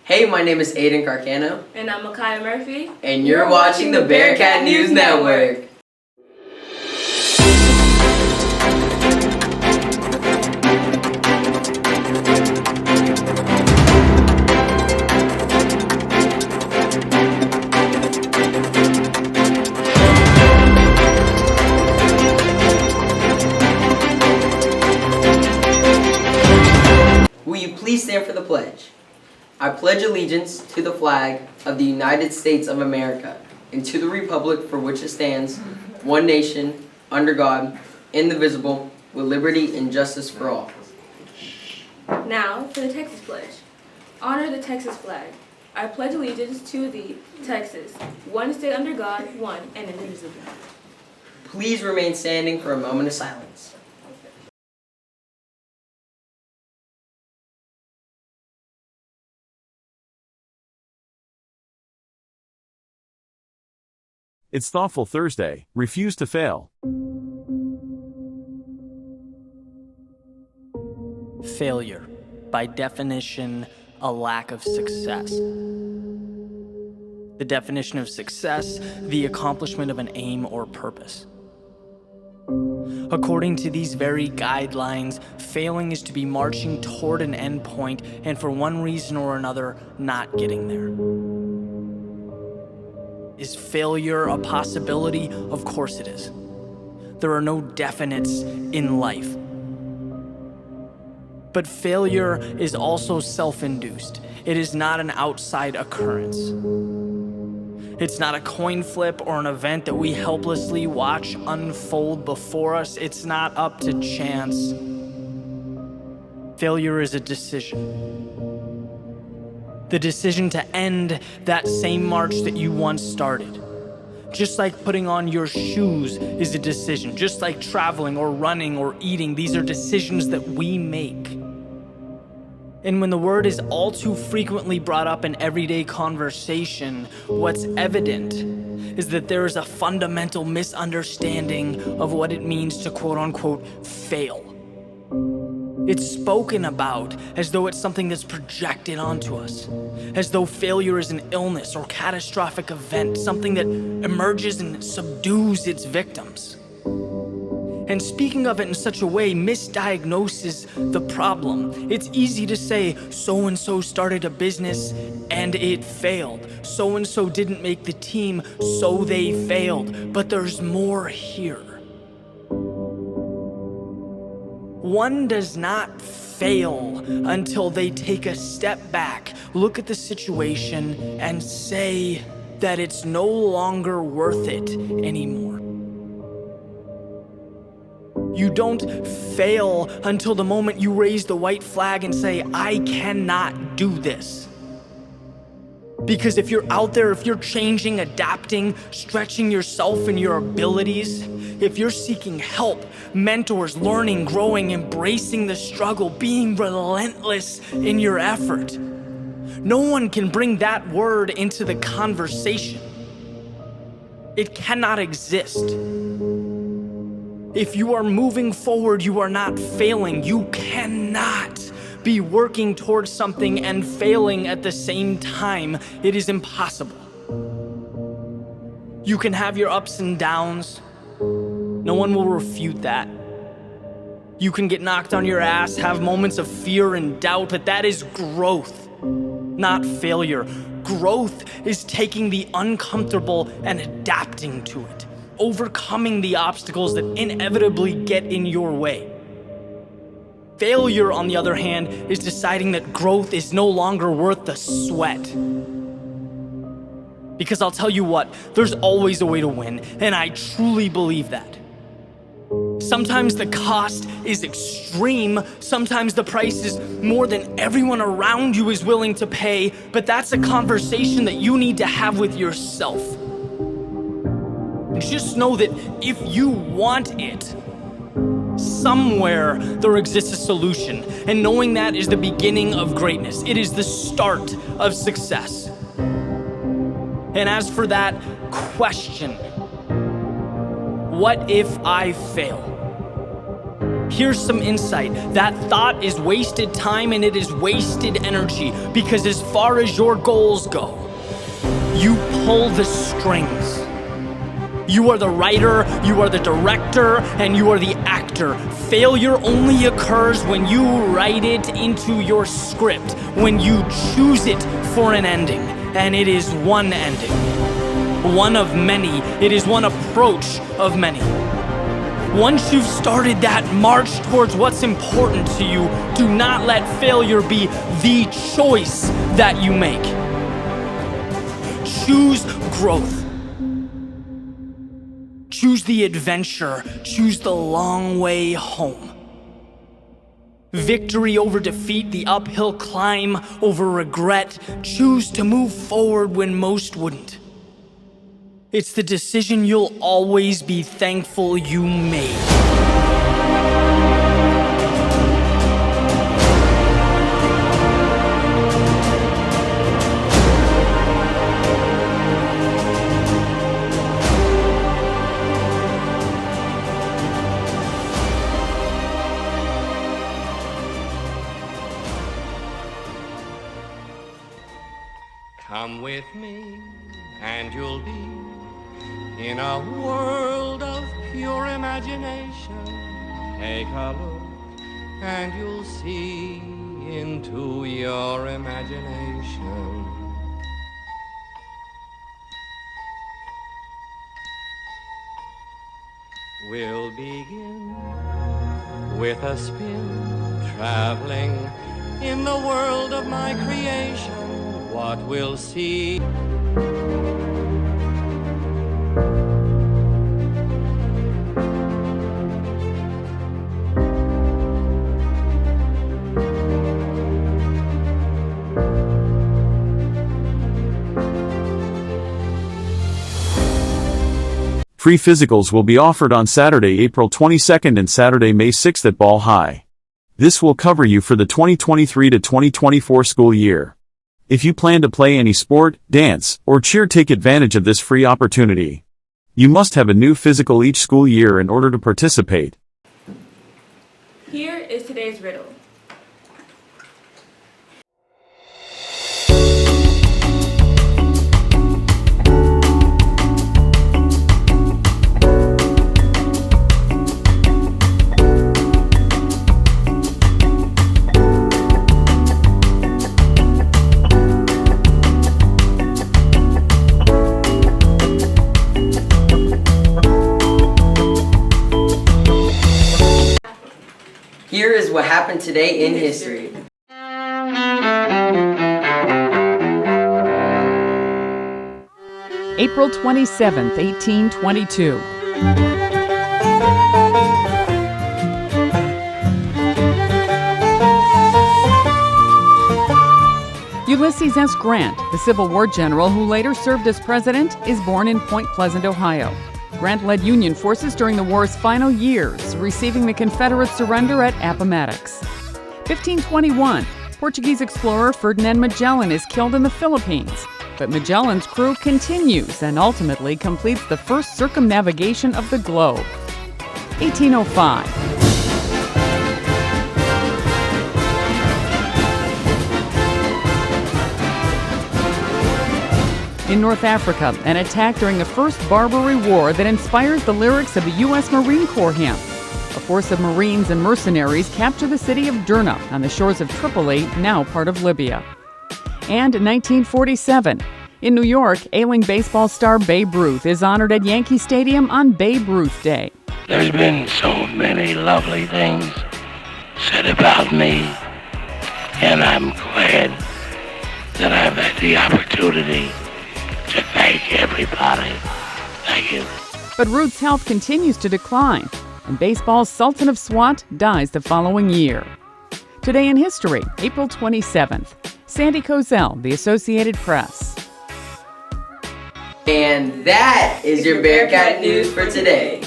Hey, my name is Aiden Carcano. And I'm Micaiah Murphy. And you're watching the Bearcat News Network. Will you please stand for the pledge? I pledge allegiance to the flag of the United States of America and to the republic for which it stands, one nation, under God, indivisible, with liberty and justice for all. Now for the Texas Pledge. Honor the Texas flag. I pledge allegiance to thee, Texas, one state under God, one and indivisible. Please remain standing for a moment of silence. It's Thoughtful Thursday. Refuse to fail. Failure, by definition, a lack of success. The definition of success, the accomplishment of an aim or purpose. According to these very guidelines, failing is to be marching toward an end point and for one reason or another, not getting there. Is failure a possibility? Of course it is. There are no definites in life. But failure is also self-induced. It is not an outside occurrence. It's not a coin flip or an event that we helplessly watch unfold before us. It's not up to chance. Failure is a decision. The decision to end that same march that you once started. Just like putting on your shoes is a decision, just like traveling or running or eating, these are decisions that we make. And when the word is all too frequently brought up in everyday conversation, what's evident is that there is a fundamental misunderstanding of what it means to quote-unquote fail. It's spoken about as though it's something that's projected onto us, as though failure is an illness or catastrophic event, something that emerges and subdues its victims. And speaking of it in such a way misdiagnoses the problem. It's easy to say, so-and-so started a business and it failed. So-and-so didn't make the team, so they failed. But there's more here. One does not fail until they take a step back, look at the situation, and say that it's no longer worth it anymore. You don't fail until the moment you raise the white flag and say, I cannot do this. Because if you're out there, if you're changing, adapting, stretching yourself and your abilities, if you're seeking help, mentors, learning, growing, embracing the struggle, being relentless in your effort, no one can bring that word into the conversation. It cannot exist. If you are moving forward, you are not failing. You cannot be working towards something and failing at the same time. It is impossible. You can have your ups and downs. No one will refute that. You can get knocked on your ass, have moments of fear and doubt, but that is growth, not failure. Growth is taking the uncomfortable and adapting to it, overcoming the obstacles that inevitably get in your way. Failure, on the other hand, is deciding that growth is no longer worth the sweat. Because I'll tell you what, there's always a way to win, and I truly believe that. Sometimes the cost is extreme, sometimes the price is more than everyone around you is willing to pay, but that's a conversation that you need to have with yourself. Just know that if you want it, somewhere there exists a solution, and knowing that is the beginning of greatness. It is the start of success. And as for that question, what if I fail? here's some insight. That thought is wasted time and it is wasted energy, because as far as your goals go, you pull the strings. You are the writer, you are the director, and you are the actor. Failure only occurs when you write it into your script, when you choose it for an ending. And it is one ending. One of many. It is one approach of many. Once you've started that march towards what's important to you, do not let failure be the choice that you make. Choose growth. Choose the adventure. Choose the long way home. Victory over defeat, the uphill climb over regret. Choose to move forward when most wouldn't. It's the decision you'll always be thankful you made. Come with me, and you'll be in a world of pure imagination. Take a look, and you'll see into your imagination. We'll begin with a spin, traveling in the world of my creation. What we'll see. Free physicals will be offered on Saturday, April 22nd and Saturday, May 6th at Ball High. This will cover you for the 2023 to 2024 school year. If you plan to play any sport, dance, or cheer, take advantage of this free opportunity. You must have a new physical each school year in order to participate. Here is today's riddle. Here is what happened today in history. April 27th, 1822. Ulysses S. Grant, the Civil War general who later served as president, is born in Point Pleasant, Ohio. Grant led Union forces during the war's final years, receiving the Confederate surrender at Appomattox. 1521, Portuguese explorer Ferdinand Magellan is killed in the Philippines, but Magellan's crew continues and ultimately completes the first circumnavigation of the globe. 1805. In North Africa, an attack during the First Barbary War that inspires the lyrics of the U.S. Marine Corps hymn. A force of Marines and mercenaries capture the city of Derna on the shores of Tripoli, now part of Libya. And in 1947, in New York, ailing baseball star Babe Ruth is honored at Yankee Stadium on Babe Ruth Day. There's been so many lovely things said about me, and I'm glad that I've had the opportunity to thank everybody. Thank you. But Ruth's health continues to decline, and baseball's Sultan of Swat dies the following year. Today in history, April 27th. Sandy Kozel, The Associated Press. And that is your Bearcat news for today.